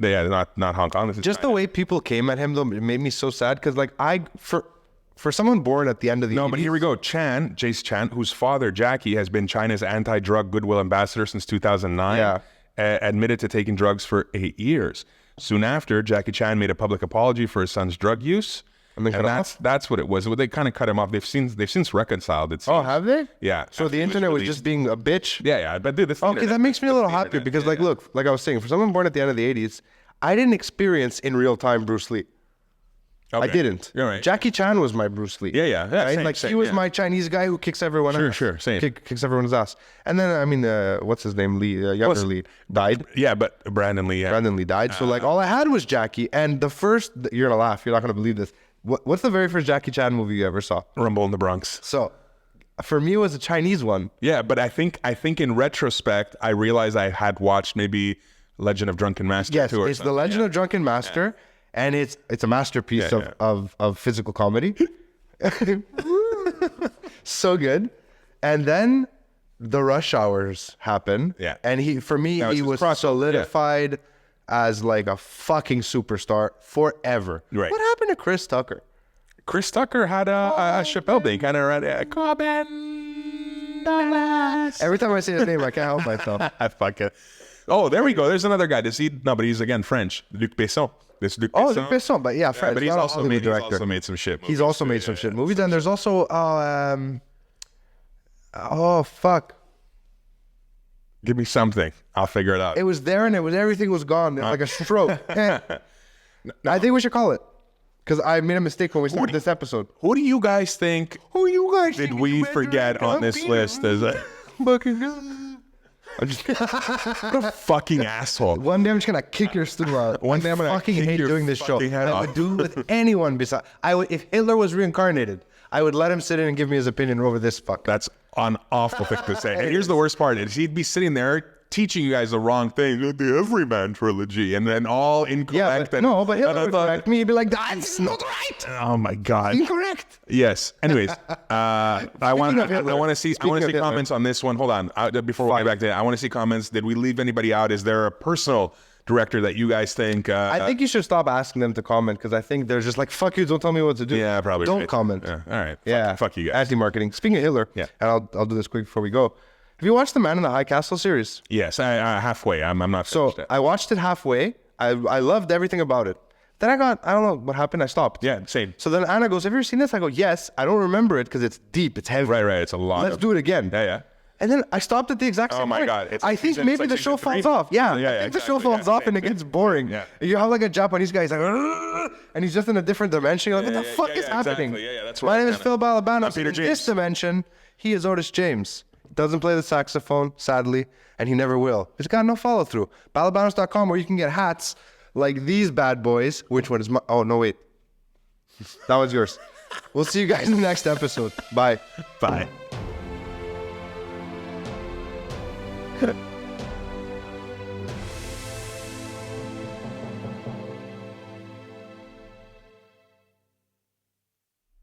Yeah, not Hong Kong. This is Just China. the way people came at him though, it made me so sad because like for someone born at the end of the No, but here we go. Jace Chan, whose father, Jackie, has been China's anti-drug goodwill ambassador since 2009, Yeah. admitted to taking drugs for 8 years. Soon after, Jackie Chan made a public apology for his son's drug use. And then cut him off? that's what it was. Well, they kind of cut him off. They've since reconciled. It seems. Oh, have they? Yeah. So after the he internet was released. just being a bitch? Yeah. But dude, Okay, that makes me a little happier because, like, look, like I was saying, for someone born at the end of the 80s, I didn't experience in real time Bruce Lee. I didn't. You're right. Jackie Chan was my Bruce Lee. Yeah. Right? Same, Like, same, he was yeah. my Chinese guy who kicks everyone ass. Sure, same. Kicks everyone's ass. And then, I mean, what's his name? Lee, younger Lee, died. Yeah, but Brandon Lee. Yeah. Brandon Lee died. So, like, all I had was Jackie. And the first, you're going to laugh. You're not going to believe this. What's the very first Jackie Chan movie you ever saw? Rumble in the Bronx. So, for me, it was a Chinese one. Yeah, but I think in retrospect, I realized I had watched maybe Legend of Drunken Master. Yes, too, or it's the something. Legend of Drunken Master, and it's a masterpiece of physical comedy. So good. And then the Rush Hours happen. Yeah. And he was his was process, solidified as like a fucking superstar forever. Right. What happened to Chris Tucker? Chris Tucker had a Chappelle thing, kind of around Corbin Dallas. Every time I say his name, I can't help myself. I fuck it. Oh, there we go. There's another guy. But he's again French. Luc Besson. This Luc Oh, Besson. Luc Besson, but yeah, French. But he's not a also Hollywood director. made some shit. He's also made some shit movies. And there's also oh fuck. Give me something. I'll figure it out. It was there and everything was gone. Like a stroke. I think we should call it. Because I made a mistake when we started this episode. Who do you guys think did we forget on this list as a I'm just what a fucking asshole. One day I'm just gonna kick your stool out. One day I'm gonna fucking kick hate your doing this show. fucking head I off. would do it with anyone besides. If Hitler was reincarnated, I would let him sit in and give me his opinion over this fuck. That's an awful thing to say. And here's the worst part: is he'd be sitting there teaching you guys the wrong thing, the Everyman trilogy, and then all incorrect. Yeah, but Hitler would correct me. He'd be like, "That's not right. Oh my god. Incorrect." Yes. Anyways, I want to see Hitler. comments on this one. Hold on, before we get back to that, I want to see comments. Did we leave anybody out? Is there a personal director that you guys think? I think you should stop asking them to comment because I think they're just like, "Fuck you! Don't tell me what to do." Yeah, probably. Don't right. comment. Yeah. All right. Yeah. Fuck you guys. Anti-marketing. Speaking of Hitler, Yeah. and I'll do this quick before we go. Have you watched the Man in the High Castle series? Yes, I halfway. I'm not So finished yet. I watched it halfway. I loved everything about it. Then I don't know what happened. I stopped. Yeah, same. So then Anna goes, "Have you ever seen this?" I go, "Yes." I don't remember it because it's deep. It's heavy. Right. It's a lot. Let's do it again. Yeah. And then I stopped at the exact same Oh my point. God, it's I like think season- maybe it's like the show season falls three. off. Yeah, Yeah, I think the show exactly. falls Yeah, off and it same. gets boring. Yeah. You have like a Japanese guy. He's like, "Argh," and he's just in a different dimension. You're like, what the fuck is happening? Exactly. Yeah, that's My right, name is kinda. Phil Balabanos. I'm Peter In James. this dimension, he is Otis James. Doesn't play the saxophone, sadly, and he never will. He's got no follow through. Balabanos.com, where you can get hats like these bad boys. Which one is my? Oh no, wait, that was yours. We'll see you guys in the next episode. Bye. Bye.